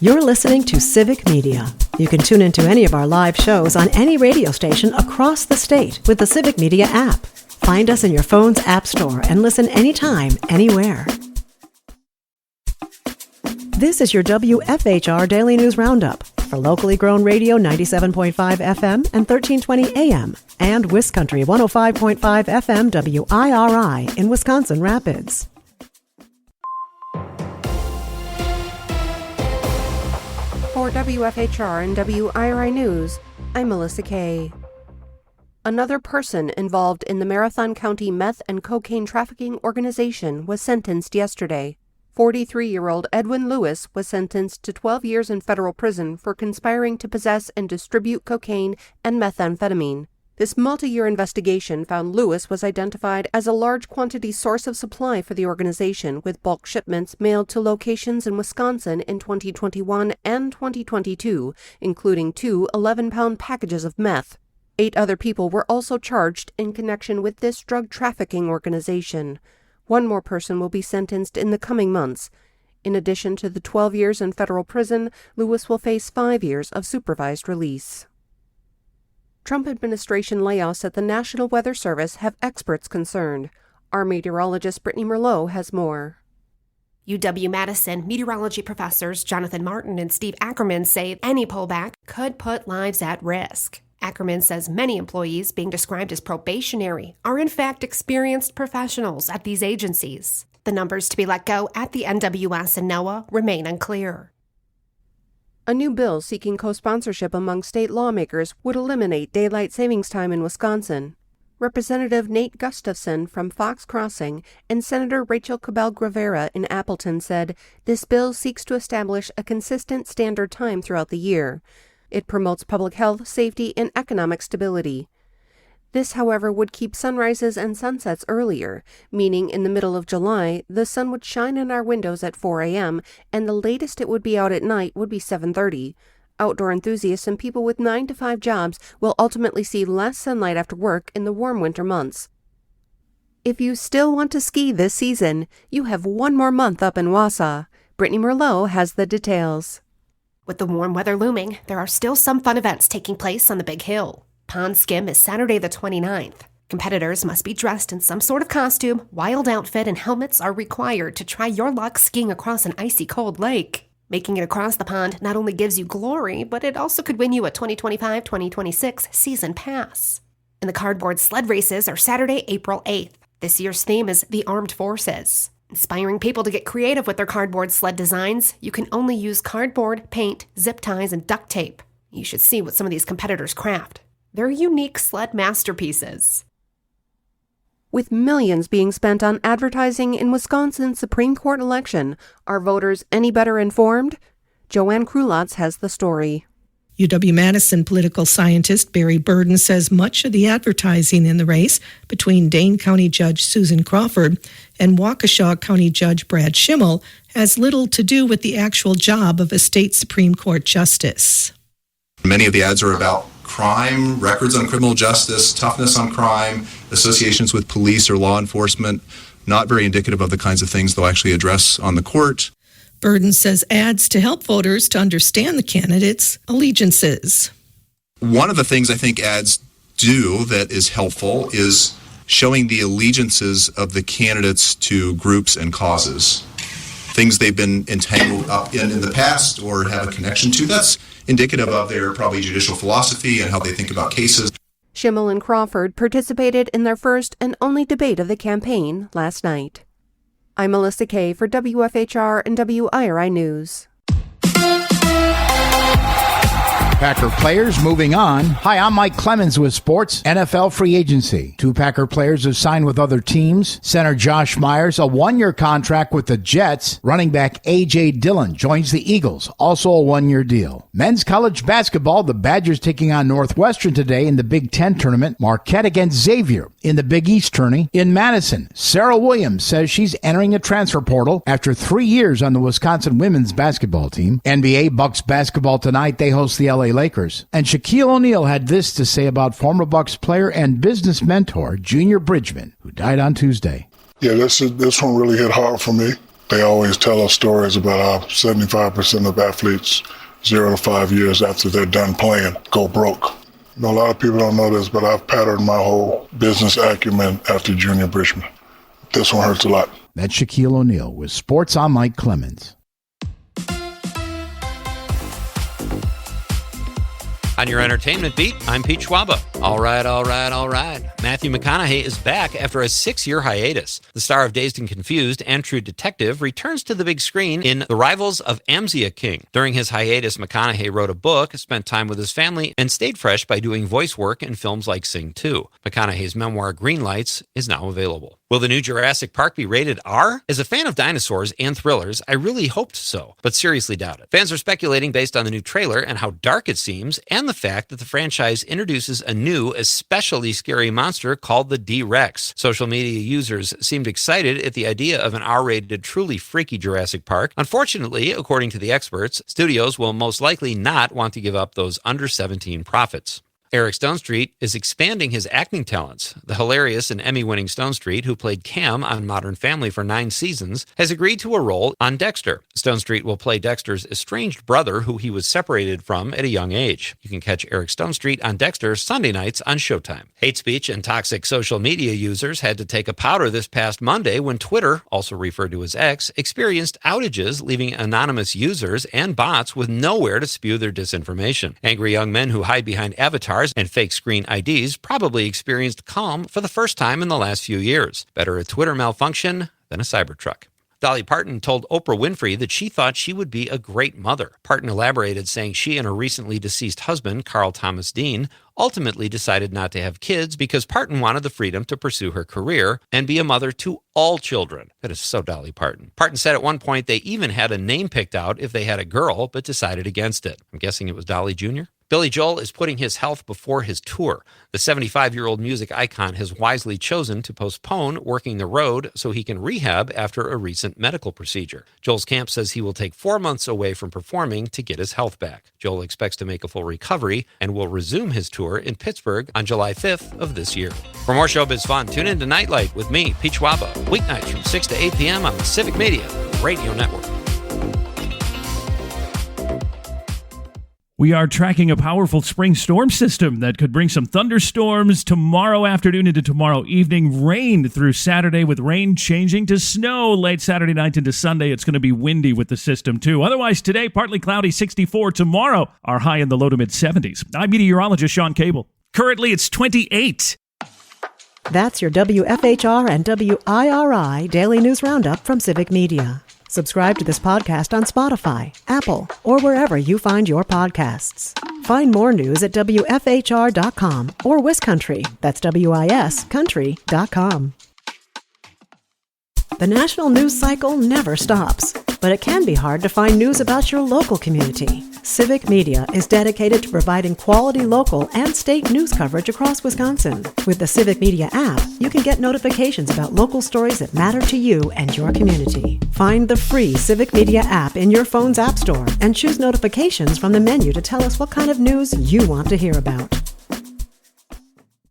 You're listening to Civic Media. You can tune into any of our live shows on any radio station across the state with the Civic Media app. Find us in your phone's app store and listen anytime, anywhere. This is your WFHR Daily News Roundup for locally grown radio 97.5 FM and 1320 AM and WisCountry 105.5 FM WIRI in Wisconsin Rapids. For WFHR and WIRI News, I'm Melissa Kay. Another person involved in the Marathon County meth and cocaine trafficking organization was sentenced yesterday. 43-year-old Edwin Lewis was sentenced to 12 years in federal prison for conspiring to possess and distribute cocaine and methamphetamine. This multi-year investigation found Lewis was identified as a large quantity source of supply for the organization, with bulk shipments mailed to locations in Wisconsin in 2021 and 2022, including two 11-pound packages of meth. 8 other people were also charged in connection with this drug trafficking organization. One more person will be sentenced in the coming months. In addition to the 12 years in federal prison, Lewis will face 5 years of supervised release. Trump administration layoffs at the National Weather Service have experts concerned. Our meteorologist Brittany Merlot has more. UW-Madison meteorology professors Jonathan Martin and Steve Ackerman say any pullback could put lives at risk. Ackerman says many employees being described as probationary are in fact experienced professionals at these agencies. The numbers to be let go at the NWS and NOAA remain unclear. A new bill seeking co-sponsorship among state lawmakers would eliminate daylight savings time in Wisconsin. Representative Nate Gustafson from Fox Crossing and Senator Rachel Cabell-Gravera in Appleton said this bill seeks to establish a consistent standard time throughout the year. It promotes public health, safety, and economic stability. This, however, would keep sunrises and sunsets earlier, meaning in the middle of July, the sun would shine in our windows at 4 a.m., and the latest it would be out at night would be 7:30. Outdoor enthusiasts and people with 9-to-5 jobs will ultimately see less sunlight after work in the warm winter months. If you still want to ski this season, you have one more month up in Wausau. Brittany Merlot has the details. With the warm weather looming, there are still some fun events taking place on the Big Hill. Pond Skim is Saturday the 29th. Competitors must be dressed in some sort of costume, wild outfit, and helmets are required to try your luck skiing across an icy cold lake. Making it across the pond not only gives you glory, but it also could win you a 2025-2026 season pass. And the cardboard sled races are Saturday, April 8th. This year's theme is the Armed Forces. Inspiring people to get creative with their cardboard sled designs, you can only use cardboard, paint, zip ties, and duct tape. You should see what some of these competitors craft. They're unique sled masterpieces. With millions being spent on advertising in Wisconsin's Supreme Court election, are voters any better informed? Joanne Krulotz has the story. UW-Madison political scientist Barry Burden says much of the advertising in the race between Dane County Judge Susan Crawford and Waukesha County Judge Brad Schimmel has little to do with the actual job of a state Supreme Court justice. Many of the ads are about crime, records on criminal justice, toughness on crime, associations with police or law enforcement, not very indicative of the kinds of things they'll actually address on the court. Burden says ads to help voters to understand the candidates' allegiances. One of the things I think ads do that is helpful is showing the allegiances of the candidates to groups and causes. Things they've been entangled up in the past or have a connection to. That's indicative of their probably judicial philosophy and how they think about cases. Schimmel and Crawford participated in their first and only debate of the campaign last night. I'm Melissa Kay for WFHR and WIRI News. Packer players moving on. Hi, I'm Mike Clemens with Sports NFL Free Agency. 2 Packer players have signed with other teams. Center Josh Myers, a 1-year contract with the Jets. Running back A.J. Dillon joins the Eagles, also a 1-year deal. Men's college basketball, the Badgers taking on Northwestern today in the Big Ten tournament. Marquette against Xavier in the Big East tourney. In Madison, Sarah Williams says she's entering a transfer portal after 3 years on the Wisconsin women's basketball team. NBA Bucks basketball tonight. They host the LA Lakers. And Shaquille O'Neal had this to say about former Bucks player and business mentor Junior Bridgman, who died on Tuesday. Yeah, this one really hit hard for me. They always tell us stories about how 75% of athletes 0 to 5 years after they're done playing go broke. You know, a lot of people don't know this, but I've patterned my whole business acumen after Junior Bridgman. This one hurts a lot. That's Shaquille O'Neal with Sports. I'm Mike Clemens. On your entertainment beat, I'm Pete Schwaba. All right. Matthew McConaughey is back after a 6-year hiatus. The star of Dazed and Confused and True Detective returns to the big screen in The Rivals of Amzia King. During his hiatus, McConaughey wrote a book, spent time with his family, and stayed fresh by doing voice work in films like Sing 2. McConaughey's memoir, Green Lights, is now available. Will the new Jurassic Park be rated R? As a fan of dinosaurs and thrillers, I really hoped so, but seriously doubt it. Fans are speculating based on the new trailer and how dark it seems, and the fact that the franchise introduces a new, especially scary monster called the D-Rex. Social media users seemed excited at the idea of an R-rated, truly freaky Jurassic Park. Unfortunately, according to the experts, studios will most likely not want to give up those under-17 profits. Eric Stonestreet is expanding his acting talents. The hilarious and Emmy-winning Stonestreet, who played Cam on Modern Family for 9 seasons, has agreed to a role on Dexter. Stonestreet will play Dexter's estranged brother, who he was separated from at a young age. You can catch Eric Stonestreet on Dexter Sunday nights on Showtime. Hate speech and toxic social media users had to take a powder this past Monday when Twitter, also referred to as X, experienced outages, leaving anonymous users and bots with nowhere to spew their disinformation. Angry young men who hide behind avatars and fake screen IDs probably experienced calm for the first time in the last few years. Better a Twitter malfunction than a Cybertruck. Dolly Parton told Oprah Winfrey that she thought she would be a great mother. Parton elaborated, saying she and her recently deceased husband, Carl Thomas Dean, ultimately decided not to have kids because Parton wanted the freedom to pursue her career and be a mother to all children. That is so Dolly Parton. Parton said at one point they even had a name picked out if they had a girl, but decided against it. I'm guessing it was Dolly Jr.? Billy Joel is putting his health before his tour. The 75-year-old music icon has wisely chosen to postpone working the road so he can rehab after a recent medical procedure. Joel's camp says he will take 4 months away from performing to get his health back. Joel expects to make a full recovery and will resume his tour in Pittsburgh on July 5th of this year. For more showbiz fun, tune in to Nightlight with me, Pete Schwaba, weeknights from 6 to 8 p.m. on the Civic Media Radio Network. We are tracking a powerful spring storm system that could bring some thunderstorms tomorrow afternoon into tomorrow evening. Rain through Saturday, with rain changing to snow late Saturday night into Sunday. It's going to be windy with the system, too. Otherwise, today, partly cloudy, 64. Tomorrow, our high in the low to mid-70s. I'm meteorologist Sean Cable. Currently, it's 28. That's your WFHR and WIRI Daily News Roundup from Civic Media. Subscribe to this podcast on Spotify, Apple, or wherever you find your podcasts. Find more news at WFHR.com or WisCountry, that's WIS Country.com. The national news cycle never stops, but it can be hard to find news about your local community. Civic Media is dedicated to providing quality local and state news coverage across Wisconsin. With the Civic Media app, you can get notifications about local stories that matter to you and your community. Find the free Civic Media app in your phone's app store and choose notifications from the menu to tell us what kind of news you want to hear about.